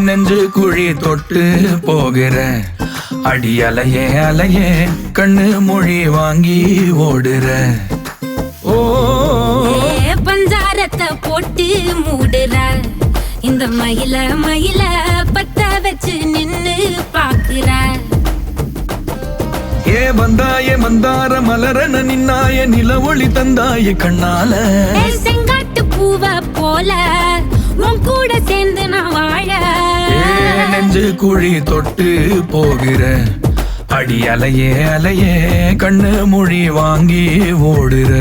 நெஞ்சு குழி தொட்டு போகிற அடி அலையே அலையே கண்ணு மொழி வாங்கி ஓடுற. ஓ பஞ்சாரத்தை போட்டு மூடுற இந்த மயில மயில பத்த வச்சு நின்னு பாக்குற. ஏ வந்தாயே மந்தார மலரன நின்னாய நில ஒளி தந்தாய கண்ணால. செங்காட்டு பூவ போல உன் கூட சேர்ந்து நான் வாழ. நெஞ்சு குழி தொட்டு போகிற அடி அலையே அலையே கண்ணு மொழி வாங்கி ஓடுற.